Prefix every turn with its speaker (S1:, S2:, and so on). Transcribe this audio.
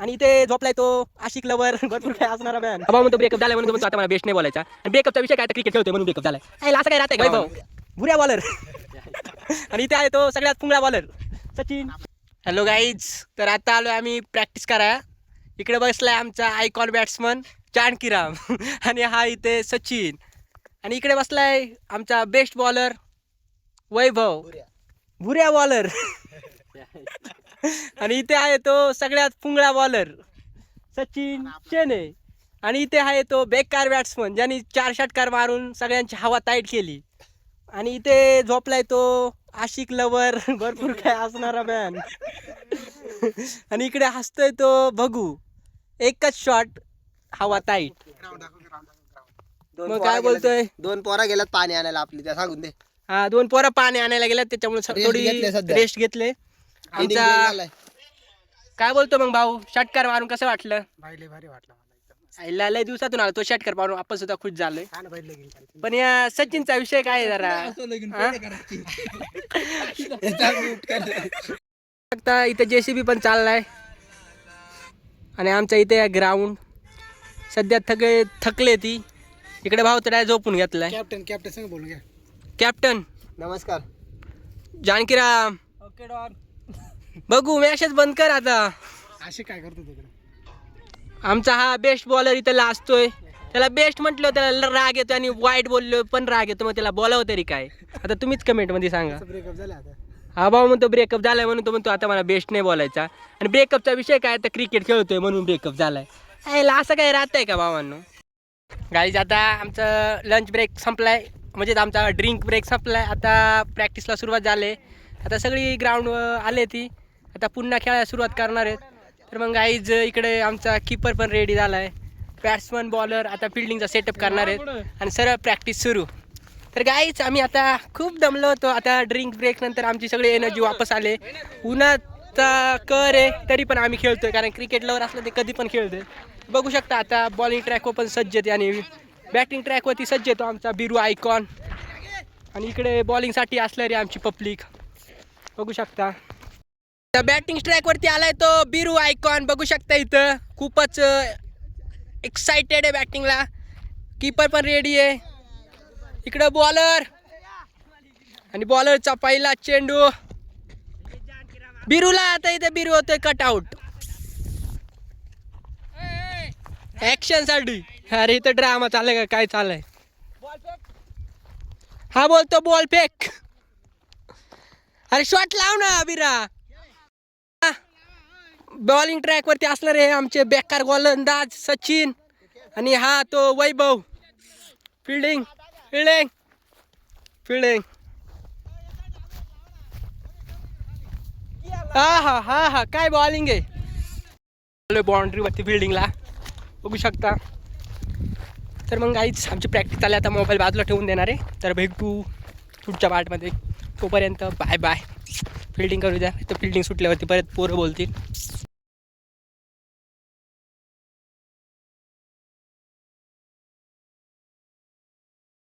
S1: आणि इथे झोपलाय तो आशिक लवर भरपूर काय असणारा मॅन. बाबा म्हणतो ब्रेकअप झालाय म्हणून आता मला बेस्ट नाही बोलायचा. आणि ब्रेकअपचा विषय काय तर क्रिकेट खेळतोय म्हणून ब्रेकअप झालाय. असं काय राहतंय का भाऊ? भुऱ्या बॉलर. आणि इथे आहे तो सगळ्यात Pungla bowler Sachin. Hello guys, तर आता आलो आम्ही प्रॅक्टिस करा. इकडे बसलाय आमचा आयकॉन बॅट्समन जानकीराम आणि हा इथे सचिन. आणि इकडे बसलाय आमचा बेस्ट बॉलर वैभव भुऱ्या बॉलर. आणि इथे आहे तो सगळ्यात पुंगळा बॉलर सचिन चेने. आणि इथे आहे तो बेकार बॅट्समन ज्यांनी 4 षटकार मारून सगळ्यांची हवा टाईट केली. आणि इथे झोपलाय तो आशिक लवर भरपूर काय असणारा मॅन. आणि इकडे हसतोय तो भगू. एकच शॉट हवा टाईट. मग काय बोलतोय?
S2: 2 पोरा गेल्यात पाणी आणायला आपली, त्या सांगून दे.
S1: हा 2 पोरं पाणी आणायला गेल्यात त्याच्यामुळे थोडी रेस्ट घेतले. आमचा काय बोलतो मग भाऊ? षटकार मारून कसं वाटलं?
S3: भारी वाटलं मला.
S1: आईला लय दिवसातून आला तो षटकार मारून, आपण सुद्धा खुश झालोय. पण या सचिनचा विषय काय आहे जरा इथे JCB पण चाललाय. आणि आमच्या इथे ग्राउंड सध्या थकले ती. इकडे भाऊ तर झोपून घेतलाय.
S3: कॅप्टन संग बोलून घ्या.
S1: कॅप्टन
S2: नमस्कार.
S1: जानकीराम.
S3: Okay done.
S1: बघू मॅचच बंद कर आता.
S3: असे काय करतो तिकडे?
S1: आमचा हा बेस्ट बॉलर इथं लाजतोय. त्याला बेस्ट म्हटलं त्याला राग येतो आणि वाईट बोललो पण राग येतो. मग त्याला बोलावं तरी काय? आता तुम्हीच कमेंट मध्ये सांगा.
S3: ब्रेकअप झाला आता.
S1: हा भाऊ म्हणतो ब्रेकअप झालाय म्हणून तो म्हणतो आता मला बेस्ट नाही बोलायचा. आणि ब्रेकअपचा विषय काय तर क्रिकेट खेळतोय म्हणून ब्रेकअप झालाय. असं काय राहतंय का भावांनो? गाईज आता आमचं लंच ब्रेक संपलाय, म्हणजे आमचा ड्रिंक ब्रेक संपलाय. आता प्रॅक्टिसला सुरुवात झाली. आता सगळी ग्राउंड आले ती. आता पुन्हा खेळायला सुरुवात करणार आहेत. तर मग गाईज इकडे आमचा कीपर पण रेडी झाला आहे. बॅट्समन बॉलर आता फिल्डिंगचा सेटअप करणार आहेत आणि सरळ प्रॅक्टिस सुरू. तर गाईज आम्ही आता खूप दमलो होतो. आता ड्रिंक ब्रेक नंतर आमची सगळी एनर्जी वापस आले. उन्हाचा कर आहे तरी पण आम्ही खेळतोय, कारण क्रिकेट लवर असलं ते कधी पण खेळतोय. बघू शकता आता बॉलिंग ट्रॅकवर पण सज्ज आहे आणि बॅटिंग ट्रॅकवरती सज्ज येतो आमचा बिरू आयकॉन. आणि इकडे बॉलिंगसाठी असणारी आमची पब्लिक बघू शकता. त्या बॅटिंग ट्रॅकवरती आलाय तो बिरू आयकॉन. बघू शकता इथं खूपच एक्साइटेड आहे बॅटिंगला. कीपर पण रेडी आहे. इकडं बॉलर आणि बॉलरचा पहिला चेंडू बिरूला. आता इथे बिरू होतोय कटआउट ऍक्शन साठी. अरे इथं ड्रामा चाललाय का काय चाललंय? हा बोलतो बॉल फेक. अरे शॉट लाव ना बिरा. बॉलिंग ट्रॅक वरती असणार आहे आमचे बेकार गोलंदाज सचिन आणि हा तो वैभव. Fielding fielding fielding. हा काय बॉलिंग आहे. बाउंड्री वरती फिल्डिंगला बघू शकता. तर मग काहीच आमची प्रॅक्टिस चालली. आता मोबाईल बाजूला ठेवून देणार आहे. तर भेटू पुढच्या पार्टमध्ये. तोपर्यंत बाय बाय. फिल्डिंग करू द्या. तर फिल्डिंग सुटल्यावरती परत पोरं बोलतील.